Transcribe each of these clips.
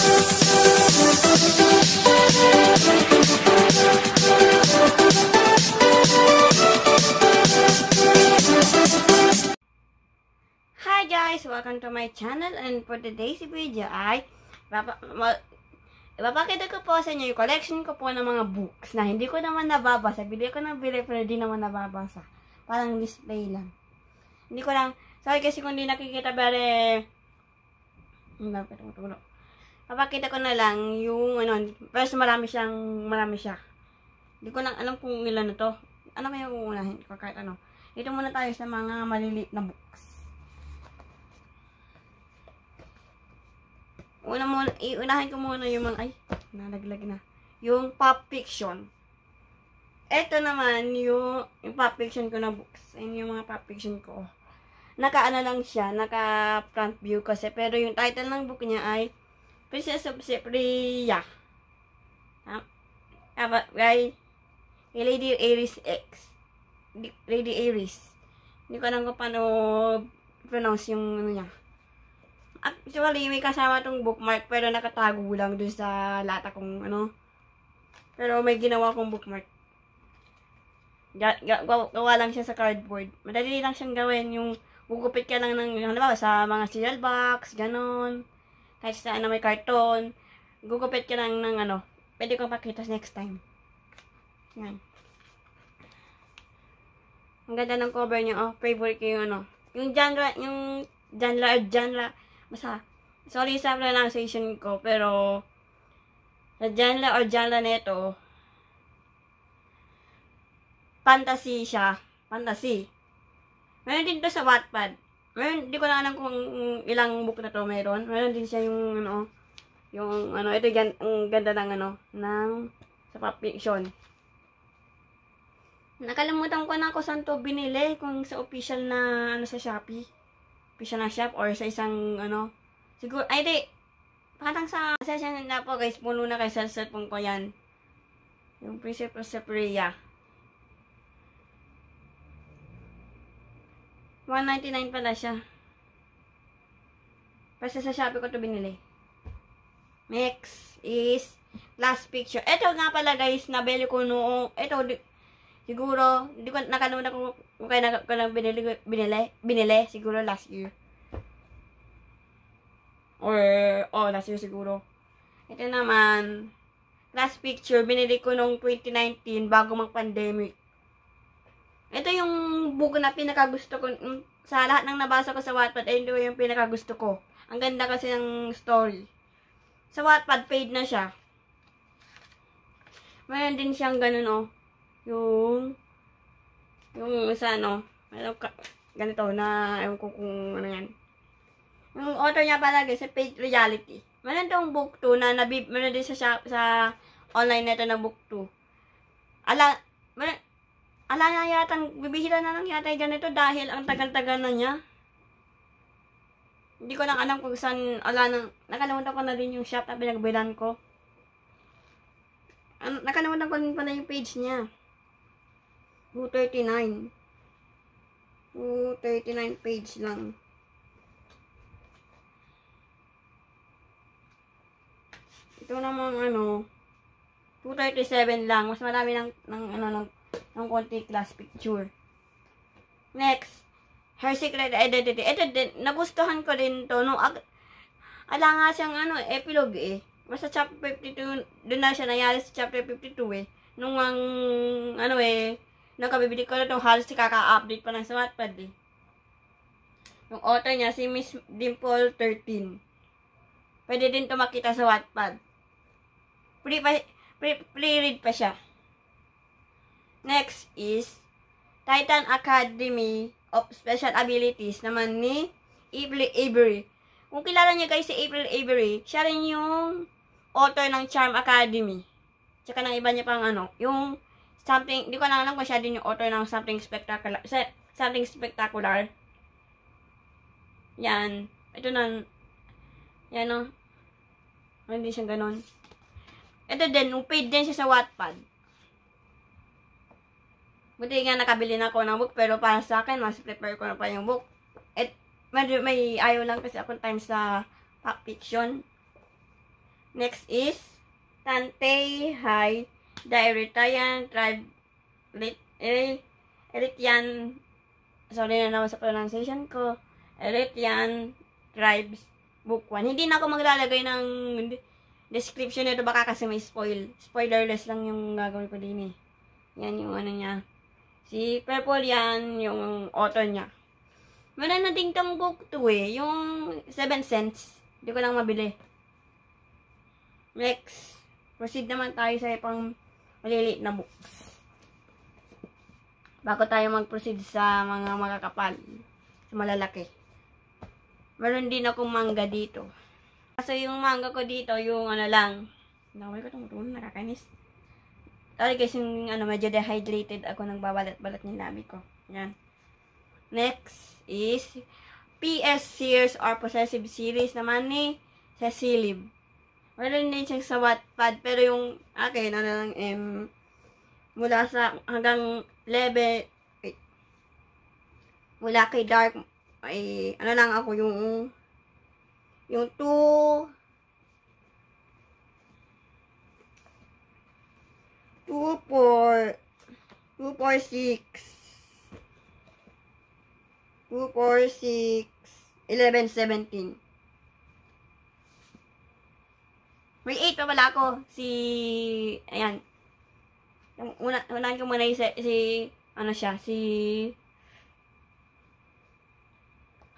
Hi guys! Welcome to my channel, and for today's video ay ipapakita ko po sa inyo yung collection ko po ng mga books na hindi ko naman nababasa. Bili ko ng bili pero hindi naman nababasa. Parang display lang. Hindi ko lang, sorry kasi kung hindi nakikita pero papakita ko na lang yung first marami siya. Hindi ko lang alam kung ilan na to. Ano ba yung uunahin ko kahit ano. Dito muna tayo sa mga maliliit na books. Iunahin ko muna yung mga, nalaglag na. Yung pop fiction. Ito naman, yung pop fiction ko na books. Ayun yung mga pop fiction ko. Naka-ano lang siya, naka-front view kasi. Pero yung title ng book niya ay Princess of Cypria. By Lady Aries X. Lady Aries. Hindi ko alam kung paano pronounce yung ano niya. Actually, may kasama tong bookmark pero nakatago lang dun sa lata kong Pero may ginawa kong bookmark. Gawa lang siya sa cardboard. Madali lang siyang gawin. Yung gugupit ka lang ng, halimbawa, sa mga cereal box, ganon. Kahit sa may karton. Gugupit ka lang ng pwede kong pakita next time. Yan. Ang ganda ng cover niya. Favorite ko yung yung genre. Sorry sa pronunciation ko, pero sa genre nito, fantasy siya. Fantasy. Meron din to sa Wattpad. Meron, di ko na alam kung ilang book na to meron. Meron din siya yung ito ang ganda ng sa pop fiction. Nakalimutan ko na kung saan to binili, kung sa official na sa Shopee. Official na shop or sa isang siguro parang sa session na po guys, puno na kay cellphone ko yan, yung Princess of Cypria. $199 pala siya, kasi sa Shopee ko to binili. Next is last picture. Ito nga pala guys, nabili ko noong siguro, hindi ko nakalimutan kung kaya ko lang binili, siguro last year. Or, last year siguro. Ito naman, last picture, binili ko noong 2019, bago mag-pandemic. Ito yung book na pinakagusto ko, sa lahat ng nabasa ko sa Wattpad, ito yung pinakagusto ko. Ang ganda kasi ng story. Sa Wattpad, paid na siya. Mayroon din siyang ganun, yung sa ganito na, ewan ko kung ano yan. Yung author niya pala guys, sa Page Reality. Meron tong book 2 na meron din sa online nito na book 2. Ala na yata, bibihira na lang yata yung ganito dahil ang tagal-tagal na niya. Hindi ko lang alam kung saan, nakalimutan ko na din yung shop na pinagbilan ko. Nakalimutan ko din pala yung page niya. 239 page lang. Ito naman 237 lang. Mas marami ng konti class picture. Next, Her Secret Identity. Ito din, nagustuhan ko din to. Ala nga siyang epilogue eh. Basta chapter 52, doon na siya nangyari sa chapter 52 eh. Nung nakabibili ko na itong halos kaka-update pa lang sa Wattpad eh. Yung author niya, si Miss Dimple 13. Pwede din ito makita sa Wattpad. Pre-read pa siya. Next is Titan Academy of Special Abilities naman ni April Avery. Kung kilala niyo guys si April Avery, siya rin yung author ng Charm Academy. Tsaka ng iba niya pang yung something, di ko na alam kung siya din yung author ng Something Spectacular. Yan. Ito na. Yan hindi siya ganon. Ito din, paid din siya sa Wattpad. Buti nga nakabili na ako ng book, pero para sa akin, mas prepare ko na pa yung book. May ayaw lang kasi akong time sa pop fiction. Next is Tantei High, the Eritrean tribe, Eritrean, sorry na naman sa pronunciation ko, Eritrean Tribes, Book 1. Hindi na ako maglalagay ng description nito, baka kasi may spoilerless lang yung gagawin ko din eh. Yan yung ano niya. Si Purple yan, yung author niya. Meron na ding tong book 2 eh, yung 7 cents. Hindi ko lang mabili. Next, proceed naman tayo sa pang maliliit na books. Bago tayo mag-proceed sa mga makakapal, sa malalaki. Meron din akong manga dito. Kaso yung manga ko dito, yung ano lang. Nakawal ko itong nakakainis. Sorry guys, yung ano, medyo dehydrated ako, nagbabalat-balat ng labi ko. Yan. Next is PS Series or Possessive Series naman ni Cecilib. Meron din siyang sa Wattpad, pero yung akin, ano lang, mula sa hanggang level, mula kay Dark, ay, ano lang ako, yung 2, 4, 2, 4, 6, 2, 4, 6, 11, 17. May 8 pa pala ako. Ayan. Yung unahan ko muna ano siya, si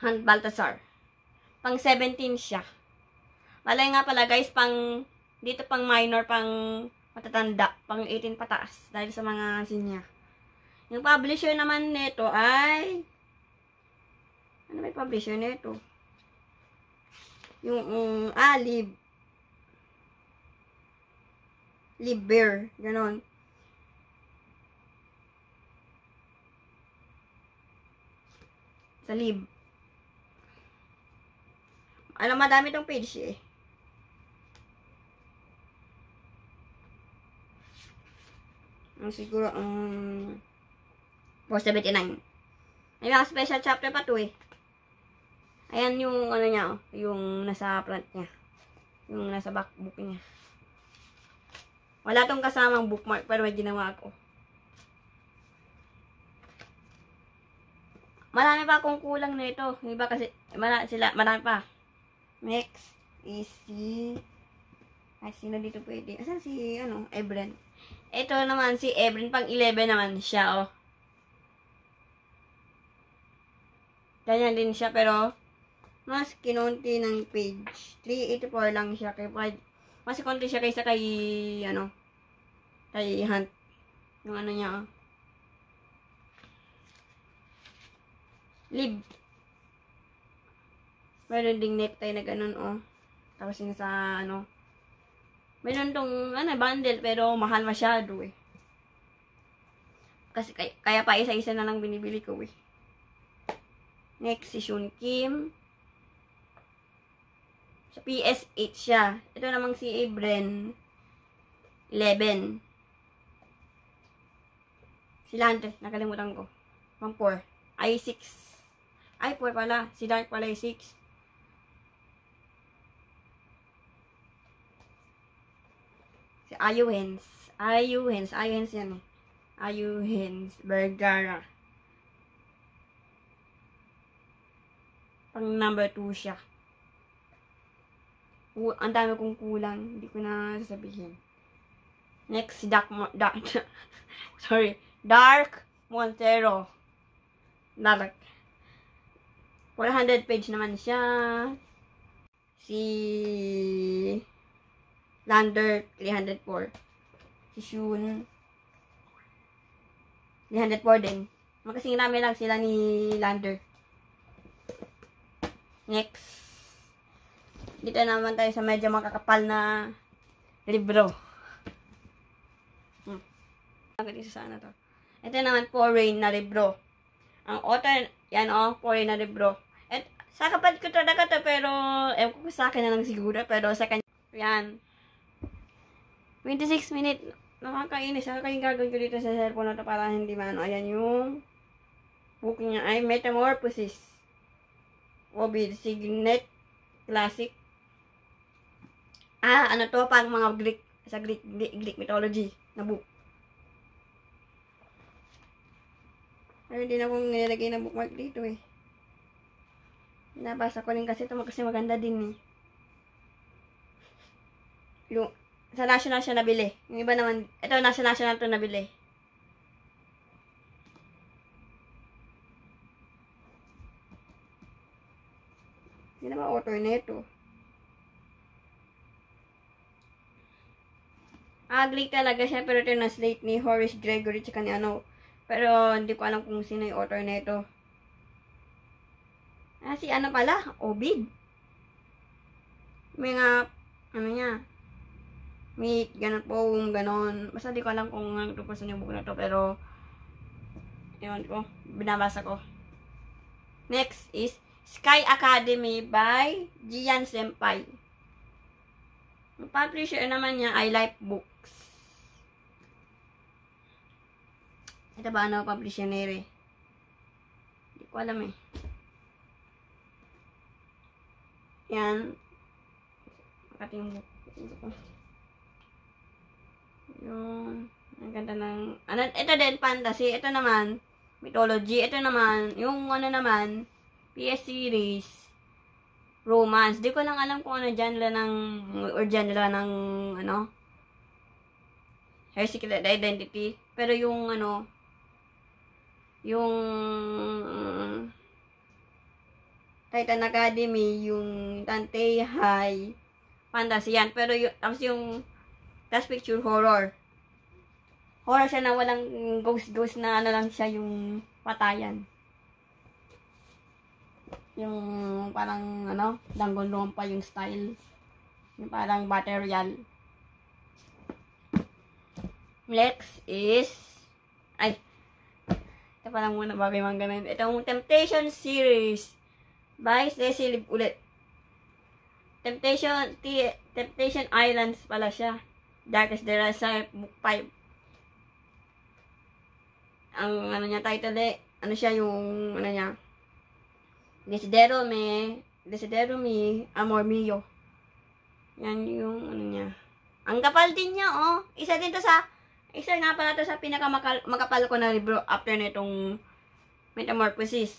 Hunt Baltasar. Pang 17 siya. Malay nga pala guys, dito pang minor, pang matatanda, pang 18 pataas, dahil sa mga sinya. Yung publisher naman nito ay, ano may publisher nito? Yung, Liber, ganon. Sa Lib. Alam, madami tong page eh. Siguro, 479. May mga special chapter pa to eh. Ayan yung, ano niya, yung nasa front niya. Yung nasa backbook niya. Wala tong kasamang bookmark, pero may ginawa ko. Marami pa akong kulang na ito. Iba kasi, marami pa. Next is sino dito pwede? Asan si, Ebren? Ito naman si Ebren, pang 11 naman siya, oh. Ganyan din siya, pero mas kinunti ng page. 384 lang siya, mas konti siya kaysa kay Hunt. Yung ano niya, oh. Lib. Meron ding necktie na ganun, oh. Tapos yung sa, meron tong, bundle, pero mahal masyado, eh. Kasi, kaya pa isa-isa na lang binibili ko, eh. Next, si Shun Kim. Sa PS8 siya. Ito namang si Ebren. 11. Si Lante, nakalimutan ko. Pang 4. Ay, 6. Ay, 4 pala. Si Dark pala ay 6. Si Ayuhens. Ayuhens yan eh. Ayuhens Vergara. Pang number 2 siya. Ang dami kong kulang. Hindi ko na sasabihin. Next, si Dark Montero. Dark. 400 page naman siya. Si Lander, 304. Si Shun, 304 din. Magkasing rami lang sila ni Lander. Next. Dito naman tayo sa medyo makakapal na libro. Dito sa ano to. Ito naman, foreign na libro. Ang author, yan foreign na libro. At sa kapatid ko talaga to, pero ewan ko sa akin na lang siguro, pero sa kanya, yan. 26 minutes. Nakakainis. Ano kayong gagawin ko dito sa cellphone na to para hindi maano. Ayan yung book niya ay Metamorphosis. Ovid Signet Classic. Ano to, pang mga Greek, sa Greek mythology na book. Pero hindi na akong nilagay na bookmark dito eh. Nabasa ko rin kasi ito kasi maganda din eh. Yung, sa national siya nabili. Yung iba naman, ito national to nabili. Hindi naman author na ito. Greek talaga siya, pero translate ni Horace Gregory tsaka ni ano. Pero hindi ko alam kung sino yung author na ito. Si ano pala? Ovid. May nga, ano niya, may ganun poem, ganon. Basta di ko alam kung ano tungkol sa yung book na to, pero ewan ko, binabasa ko. Next is Sky Academy by Gian Senpai. Ang publisher naman niya ay Life Books. Ito ba ano publisher nere? Hindi ko alam eh. Yan. Makati yung book. Yung, ang ganda ng, ano, ito din fantasy. Ito naman, mythology. Ito naman, yung ano naman, PS series, romance. Di ko lang alam kung ano genre ng, or genre ng, ano, Her Secret Identity. Pero yung, ano, yung, Titan Academy, yung Tantei High, fantasy yan. Pero yung, tapos yung last picture horror. Horror siya na walang ghost na ano lang siya yung patayan. Yung parang ano, Danganronpa yung style. Yung parang Battle Royale. Next is ito parang muna bagay mga ganun. Itong Temptation series by Cecily ulit. Temptation Islands pala siya. Darkest Desire book 5. Ang ano niya title ano siya yung ano niya. Desidero mi amor mio. Yan yung ano niya. Ang kapal din niya oh. Isa nga pala to sa pinakamakapal ko na libro after nitong Metamorphosis.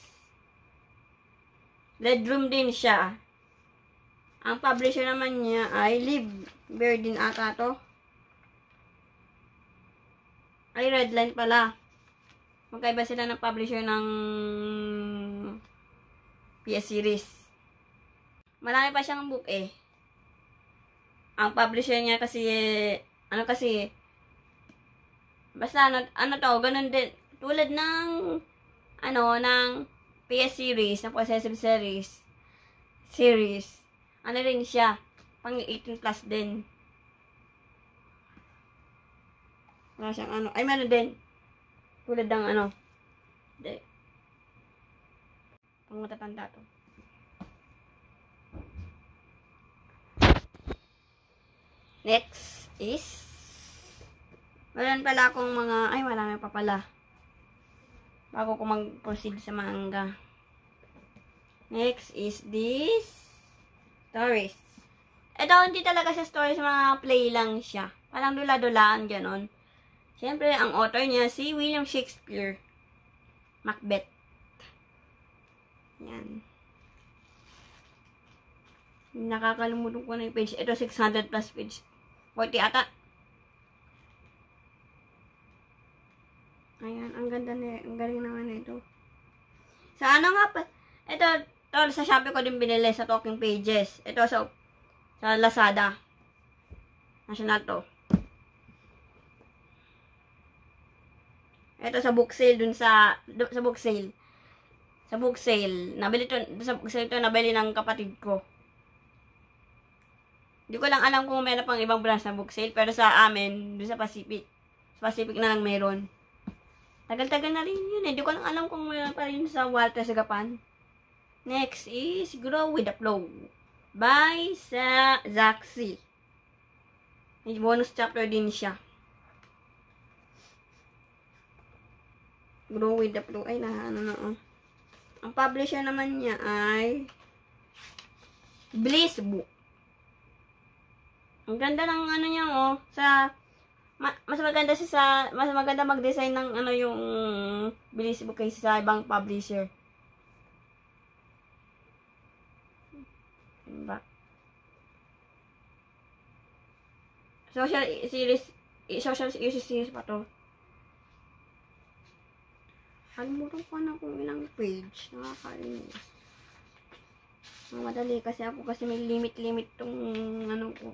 Bedroom din siya. Ang publisher naman niya ay Live Verdin ata to. Ay, Redline pala. Magkaiba sila ng publisher ng PS series. Marami pa siyang book eh. Ang publisher niya kasi, basta ano to, ganun din. Tulad ng, ng PS series, ng Possessive series. Ano rin siya, pang 18 plus din. Wala siyang ano, ay meron din. Tulad ng pang matatanda to. Next is, meron pala akong mga, marami pa pala. Bago ko mag-proceed sa manga. Next is this stories. Ito, hindi talaga siya stories, mga play lang siya. Parang dula-dulaan, ganon. Siyempre, ang author niya, si William Shakespeare. Macbeth. Yan. Nakakalimutan ko na yung page. Ito, 600 plus page. 40 ata. Ayan, ang ganda na, ang galing naman ito. Sa ano nga pa, ito sa Shopee ko din binili sa Talking Pages. Ito sa Lazada. National to. Ito sa book sale dun sa book sale. Sa book sale. Nabili to, sa book sale to, nabili ng kapatid ko. Hindi ko lang alam kung meron pang ibang branch na book sale. Pero sa amin, dun sa Pacific. Sa Pacific na lang meron. Tagal-tagal na rin yun eh. Hindi ko lang alam kung meron pa rin sa Walter sa Gapan. Next is Grow with the Flow by sa Zaxi. May bonus chapter din siya. Grow with the Flow. Ay, Ang publisher naman niya ay Bliss Book. Ang ganda ng ano niya, oh. Mas maganda siya mas maganda mag-design ng ano yung Bilis book kaysa sa ibang publisher. Diba? Social series pa to. Halimutan ko na kung ilang page. Nakakalimutan. Madali kasi may limit tong ano ko.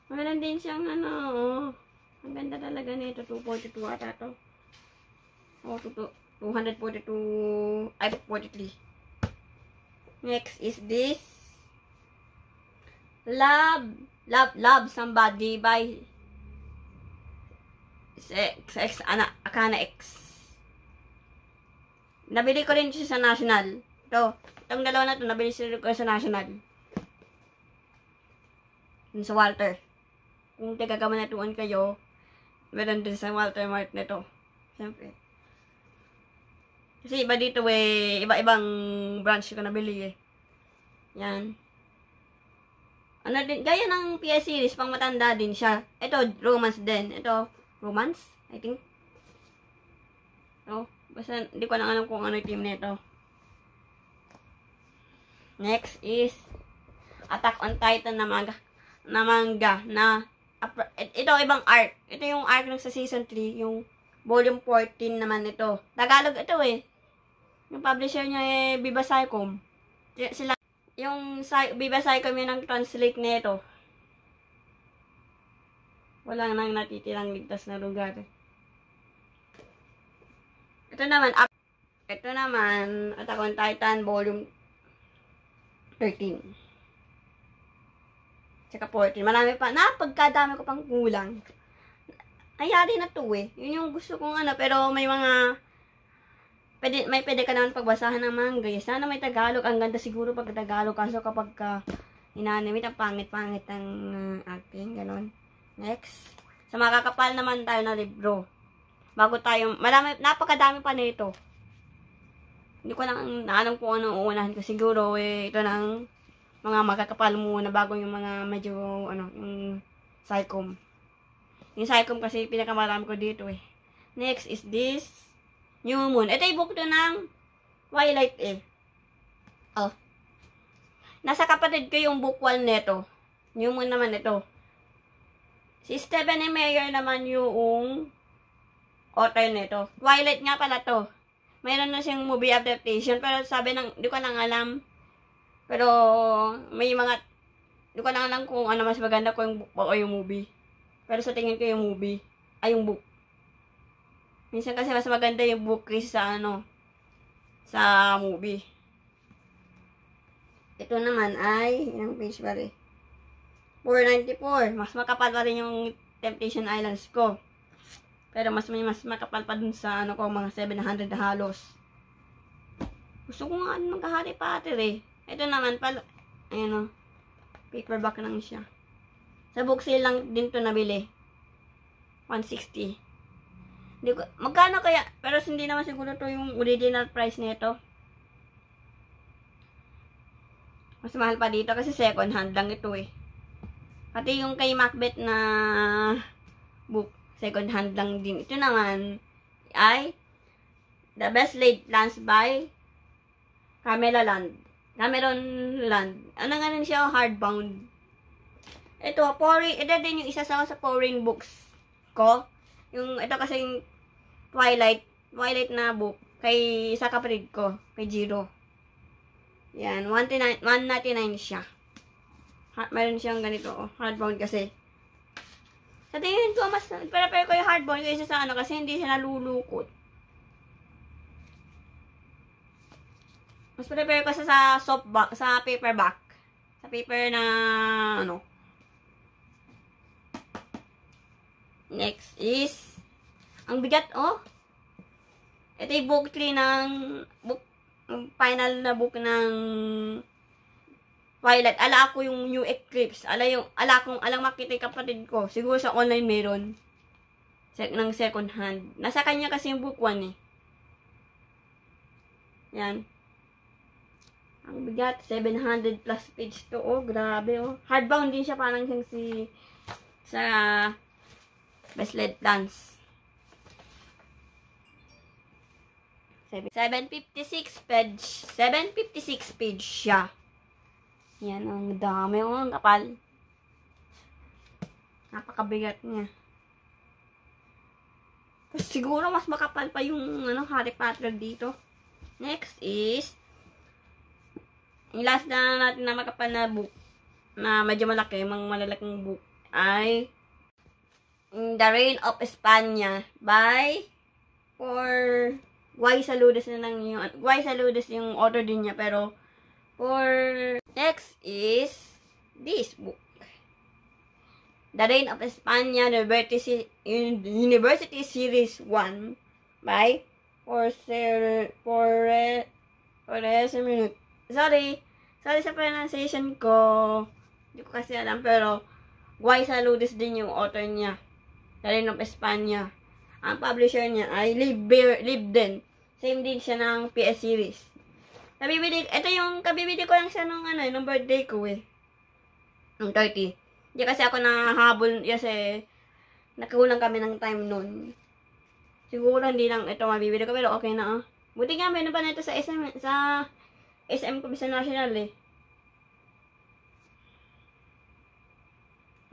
Maganda din siyang ano, oh. Ang ganda talaga nito. 242 ata to. Oh, 242, ay 43. Next is this. Love Somebody by Akana X. Nabili ko rin siya sa National. Itong dalawa na to, nabili ko sa National. Yun sa Walter. Kung taga-Kabanatuan kayo, meron din sa Walter Mart nito. Siyempre. Kasi iba dito iba-ibang branch ko nabili eh. Yan. Ano din, gaya ng PS series, pang matanda din siya. Ito, romance din. Ito, romance, I think. Basta, hindi ko lang alam kung ano yung team nito. Next is, Attack on Titan na manga na ito, ibang arc. Ito yung arc ng sa season 3, yung volume 14 naman ito. Tagalog ito eh. Yung publisher niya Viva Saicom. Sila, yung Viva Saicom yun ang translate nito. Wala nang natitirang ligtas na lugar. Ito naman, Attack on Titan volume 13. Tsaka 14. Marami pa. Pagkadami ko pang kulang. Ayari na to eh. Yun yung gusto kong ano. Pero may mga pwede ka naman pagbasahan ng manga. Sana may Tagalog. Ang ganda siguro pag Tagalog. Kaso kapag inanimate, ang pangit-pangit ng acting. Ganon. Next. Sa makakapal naman tayo na libro. Bago tayo, napakadami pa nito. Hindi ko lang alam kung ano uunahan ko. Siguro ito ng mga magkakapal muna bago yung mga medyo yung Saicom. Yung Saicom kasi pinakamarami ko dito eh. Next is this New Moon. Ito yung book to ng Twilight eh. Nasa kapatid ko yung book 1 neto. New Moon naman ito. Si Stephenie Meyer naman yung author nito. Twilight nga pala to. Mayroon na siyang movie adaptation pero sabi di ko lang alam. Pero may mga di ko lang alam kung ano mas maganda ko yung book o yung movie. Pero sa tingin ko yung movie ay yung book. Minsan kasi mas maganda yung book kaysa sa movie. Ito naman ay ilang page ba rin? 494. Mas makapal pa rin yung Temptation Islands ko. Pero mas makapal pa dun sa mga 700 na halos. Gusto ko nga magka-Harry Potter eh. Ito naman pala, paperback lang siya. Sa book sale lang din to nabili. 160. Magkano kaya? Pero hindi naman siguro to yung original price nito. Mas mahal pa dito kasi second hand lang ito eh. Pati yung kay Macbeth na book, second hand lang din. Ito naman ay The Best Laid Plans by Cameron Land. Ano nga rin siya, hardbound. Ito din yung isa sa foreign books ko. Ito kasi yung Twilight na book sa kapatid ko, kay Jiro. Yan, 199 siya. Meron siyang ganito, hardbound kasi. Sa tingin ko, mas prepare ko yung hardbound kaysa sa kasi hindi siya nalulukot. Mas prepare ko sa softback, sa paperback. Sa paper na Next is ang bigat Ito yung book 3 final na book ng Twilight. Ala ako yung New Eclipse. Alang makita yung kapatid ko. Siguro sa online meron. Ng second hand. Nasa kanya kasi yung book 1 eh. Yan. Ang bigat, 700 plus page to. Oh, grabe oh. Hardbound din siya, parang siyang sa Best-Led Dance. 756 page. 756 page siya. Yan, ang dami. Ang kapal. Napakabigat niya. Siguro mas makapal pa yung Harry Potter dito. Next is yung last na natin na makapal na book na medyo malaki, mga malalaking book ay The Reign of España by Y. Saludes na lang yung Y. Saludes yung author din niya, pero next is this book, The Reign of España University Series 1 by Sorry sa pronunciation ko. Hindi ko kasi alam, pero Y. Saludes din yung author niya. The Reign of España. Ang publisher niya ay Libden. Same din siya ng PS series. Ito yung kabibili ko lang siya nung birthday ko eh. Nung 30. Hindi kasi ako nahabol kasi nakakulang kami ng time nun. Siguro hindi lang ito mabibili ko, pero okay na ah. Buti nga meron pa na ito sa SM Commission National eh.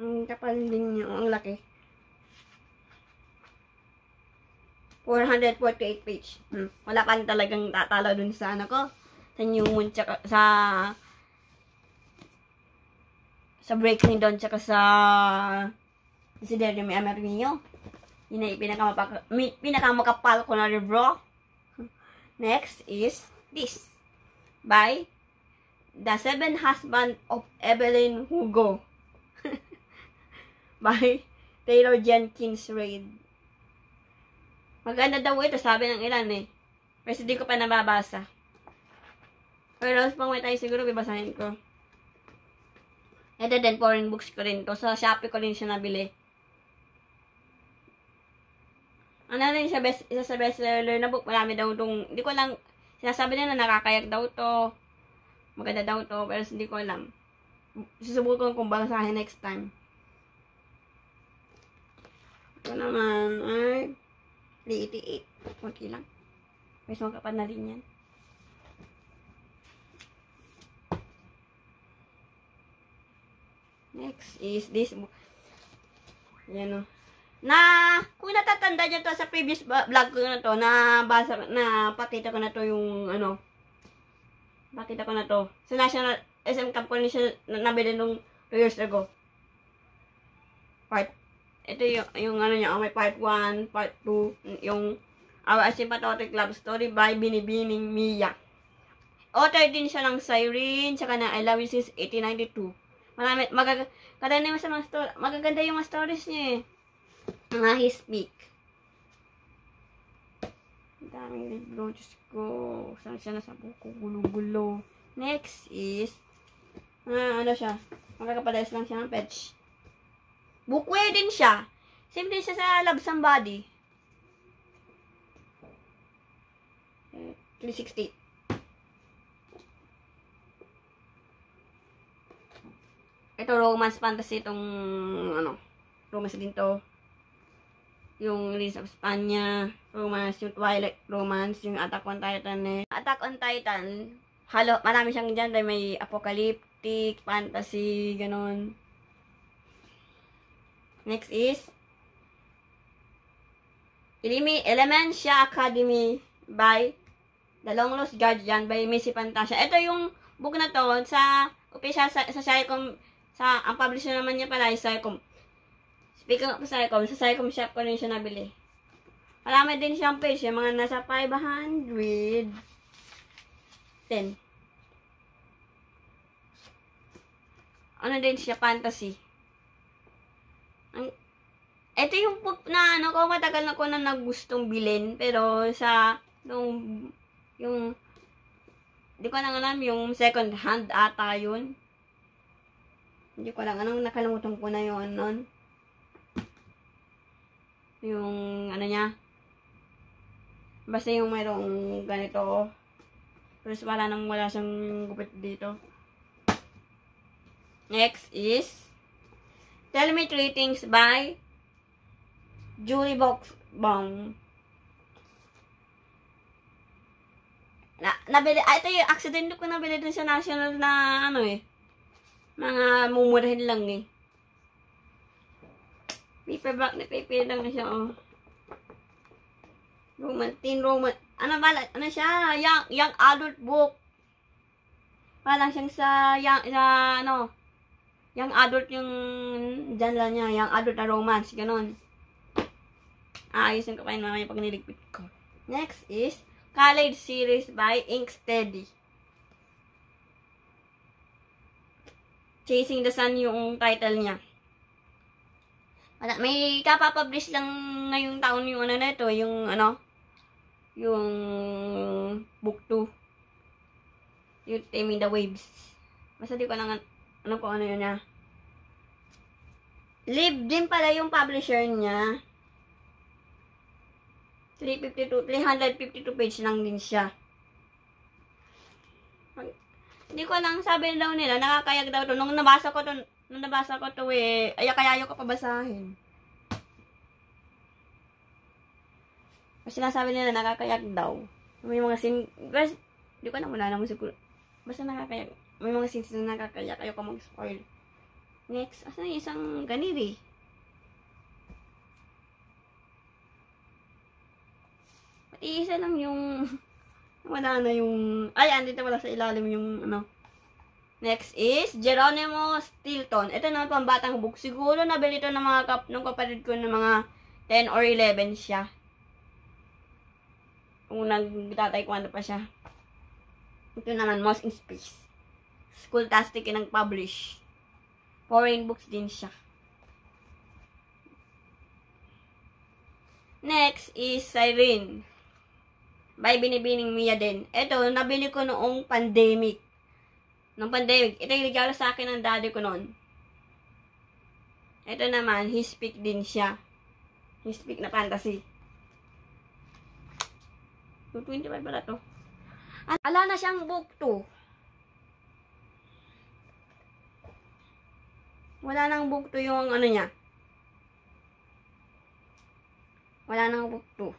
Ang kapal din niya, ang laki. 448 page. Wala kang talagang tatalo dun sa ko. Sa New Moon, tsaka sa Breaking Dawn, tsaka sa Desiderio May Amarino. Yun ay pinakamakapal ko na libro. Next is this. By The Seven Husbands of Evelyn Hugo. By Taylor Jenkins Reid. Maganda daw ito, sabi ng ilan eh. Pero hindi ko pa nababasa. Pero pang may tayo siguro, bibasahin ko. Ito din, foreign books ko rin to. Sa Shopee ko rin siya nabili. Ano rin siya, isa sa bestseller na book. Marami daw itong, hindi ko lang, sinasabi nila na nakakayak daw to. Maganda daw to, pero hindi ko alam. Susubukan kung basahin next time. Ito naman ay 388. Okay lang. May sumakapan na rin yan. Next is this book. Yan o. Kung natatanda nyo to sa previous vlog ko na to, pakita ko na to yung pakita ko na to. Sa National SM Camp ko siya nabili nung 2 years ago. Ito yung niya, may part 1, part 2, yung Our Asymptotic Love Story by Binibining Mia. Author din siya ng Siren, tsaka ng I Love You Since 1892. Magaganda yung mga stories niya eh. Mga His Peak. Ang daming libro, Diyos ko. Saan siya nasa buko, gulo-gulo. Next is, ano siya, magkakapalayas lang siya ng page. Bookware din siya. Same din siya sa Love Somebody. 360. Ito, romance fantasy itong, romance din to. Yung List of Spania, romance, yung Twilight romance, yung Attack on Titan eh. Attack on Titan, marami siyang dyan, may apocalyptic, fantasy, ganon. Next is Elementia Academy by The Long Lost Guardian by Missy Fantasia. Ito yung book na to sa official sa Sycom, ang publisher naman niya pala ay Sycom. Speaking of Sycom, sa Sycom shop ko rin siya nabili. Marami din siyang page, yung mga nasa 510. Ano din siya, fantasy. Ito yung book na ko matagal na ko na nagustong bilhin, pero yung di ko lang alam, yung second hand ata yun. Hindi ko lang alam, nakalimutan ko na yun nun. Yung niya, basta yung mayroong ganito, Pero wala siyang gupit dito. Next is Tell Me Three Things by Julie Boxbaum. Nabili, ito yung accident ko nabili dun sa National na ano eh. Mga mumurahin lang eh. Paperback na paper lang na siya, oh. Teen Roman. Ano siya? Young adult book. Parang siyang sa young adult yung dyan lang niya. Young adult na romance. Ganon. Ayusin ko pa yun mamaya pag niligpit ko. Next is College Series by Inksteady. Chasing the Sun yung title niya. May kapapublish lang ngayong taon yung ano na ito, yung book 2. Yung Taming the Waves. Basta di ko lang kung ano yun niya. Live din pala yung publisher niya. 352 page lang din siya. Hindi ko lang sabi daw nila, nakakayag daw to. Nung nabasa ko to eh, kaya ko pabasahin. Kasi sinasabi nila nakakayag daw. May mga guys, di ko na wala naman siguro. Basta nakakayag. May mga scenes na nakakayag. Ayoko mag-spoil. Next, asan yung isang ganiri? Iisa lang yung wala na yung andito wala sa ilalim yung Next is Geronimo Stilton. Ito naman pang batang book. Siguro nabili ito ng ng kapatid ko ng mga 10 or 11 siya. Kung nagtatay-kwando pa siya. Ito naman, Most in Space. Schooltastic yung nag-publish. Foreign books din siya. Next is Siren. By Binibining Mia din. Ito, nabili ko noong pandemic. Nung pandemic. Ito yung regalo sa akin ng daddy ko noon. Ito naman, Hispeak din siya. Hispeak na fantasy. 225 pala to. Ala na siyang book 2. Wala nang book 2 yung ano niya. Wala nang book 2.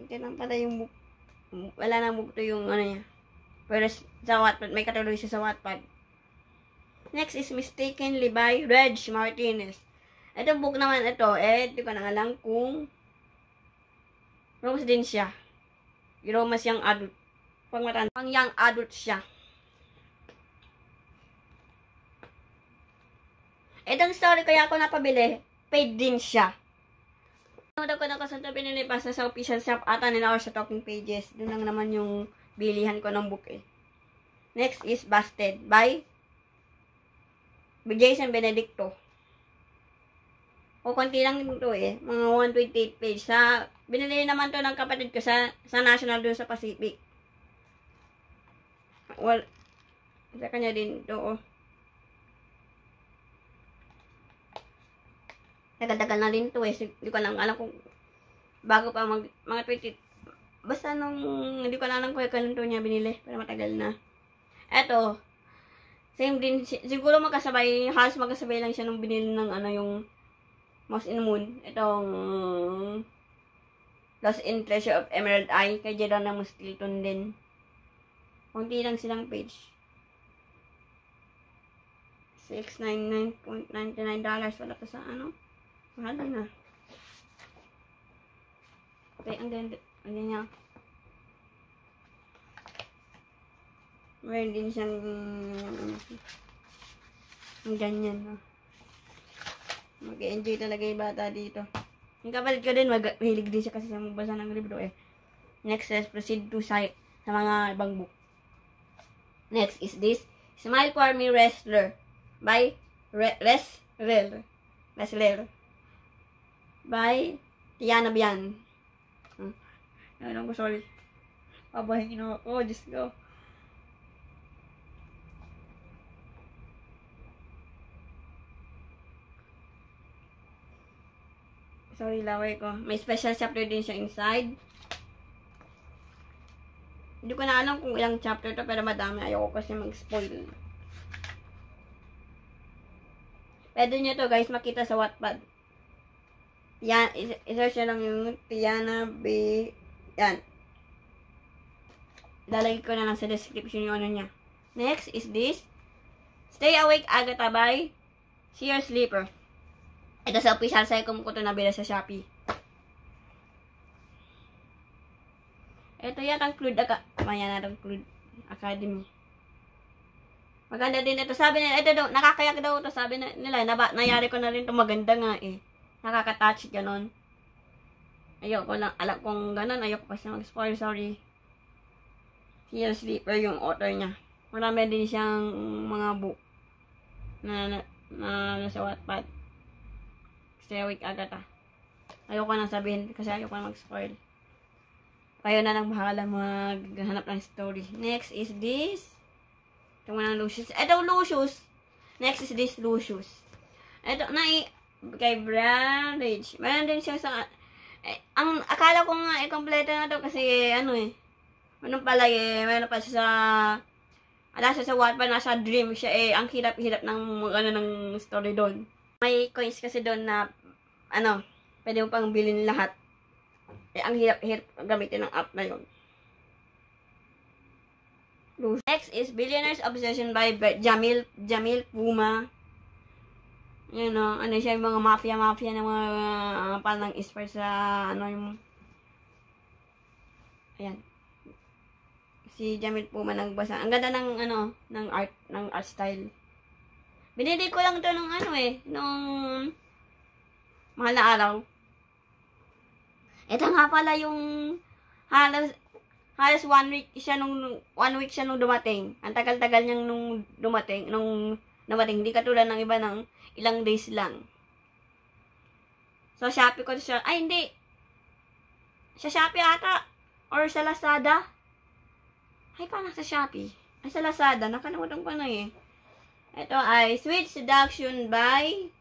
Ito lang pala yung book. Wala nang book 2 yung ano niya. Pero sa Wattpad, may katuloy siya sa Wattpad. Next is Mistakenly by Reg Martinez. Itong book naman ito, di ko na alam kung romance din siya. Yung romance young adult. Pang young adult siya. Itong story kaya ako napabili, paid din siya. Nanood ako na kasi ito pinilipas sa official shop ata nila or sa Talking Pages. Doon lang naman yung bilihan ko ng book eh. Next is Busted by Jason Benedicto. O konti lang ito eh. Mga 128 page. Binili naman to ng kapatid ko sa National doon sa Pacific. Well, sa kanya din ito oh. Tagal-tagal na din to eh. Hindi ko lang alam kung bago pa mga 20. Basta nung hindi ko alam kung kailan to niya binili. Pero matagal na. Eto. Same din. Siguro halos magkasabay lang siya nung binili ng yung Mouse in Moon. Itong Lost in Treasure of Emerald Eye. Kay Geronimo Stilton din. Kunti lang silang page. $699.99. Wala pa sa mahal na. Okay, ang ganda niya. Meron din siyang ang ganyan, no? Mag-enjoy talaga yung bata dito. Yung kapatid ko din, mahilig din siya kasi sa magbasa ng libro eh. Next, let's proceed to sa mga ibang book. Next is this, Smile for Me Wrestler by Wrestler by Tiana Bian. Alam ko, sorry. Pabahin nyo ako. Diyos ko. Sorry, laway ko. May special chapter din siya inside. Hindi ko na alam kung ilang chapter to, pero madami. Ayoko kasi mag-spoil. Pwede nyo to guys makita sa Wattpad. Yan, isa-search nyo lang yung Tiana B. Yan. Lalagay ko na lang sa description yung ano niya. Next is this. Stay Awake Agatha by Sheer Sleeper. Ito sa official site ko ito nabila sa Shopee. Ito yata ang Clued Academy. Maganda din ito. Sabi nila, ito daw, nakakayak daw ito. Sabi nila, nayari ko na rin ito. Maganda nga eh. Nakaka-touch, ganon. Ayoko lang, alam kong ganon. Ayoko kasi mag-spoil, sorry. Sheer Sleeper yung author niya. Marami din siyang mga book na nasa Wattpad. Stay Awake Agatha. Ayoko na sabihin kasi ayoko na mag-spoil. Kayo na lang bahala maghanap ng story. Next is this. Ito muna ng Lucius. Ito Lucius. Next is this Lucius. Ito na kay Brandage. Meron din siya sa ang akala ko nga kompleto na to kasi ano eh. Ano pala eh, meron pa siya sa siya sa Wattpad, nasa dream siya eh. Ang hirap-hirap ng ano ng story doon. May coins kasi doon na ano, pwede mo pang bilhin lahat. Eh, ang hirap-hirap gamitin ng app na yun. Next is Billionaire's Obsession by Jamil Puma. Yun o, ano siya yung mga mafia ng mga palang inspire sa ano yung ayan. Si Jamil Puma nagbasa. Ang ganda ng ano, ng art style. Binili ko lang to nung ano eh, nung mahal na araw. Ito nga pala yung halos 1 week siya nung dumating. Ang tagal-tagal niyang nung dumating. Hindi katulad ng iba ng ilang days lang. So, Shopee ko siya. Ay, hindi. Sa Shopee ata. Or sa Lazada. Ay, paano sa Shopee? Ay, sa Lazada. Nakalimutan ko na eh. Ito ay Sweet Seduction by...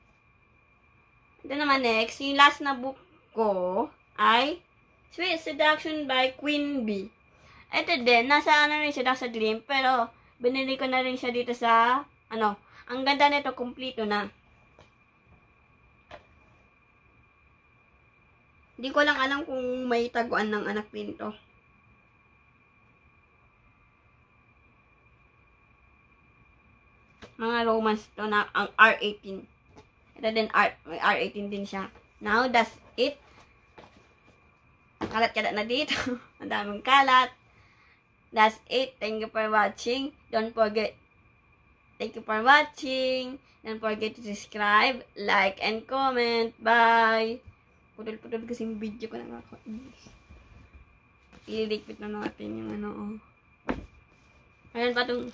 Ito naman next. Yung last na book ko ay Sweet Seduction by Queen Bee. Ito din, nasa ano rin siya, nasa Dream, pero binili ko na rin siya dito sa, ano, ang ganda nito, kumpleto na. Hindi ko lang alam kung may taguan ng anak din to. Mga romance to na, ang R18. Ito din, may R18 din siya. Now, that's it. Kalat-kalat na dito. Ang daming kalat. That's it. Thank you for watching. Don't forget. Thank you for watching. Don't forget to subscribe, like, and comment. Bye. Pudol-pudol kasi yung video ko na ako. Ililigpit na natin yung ano. Ayan pa itong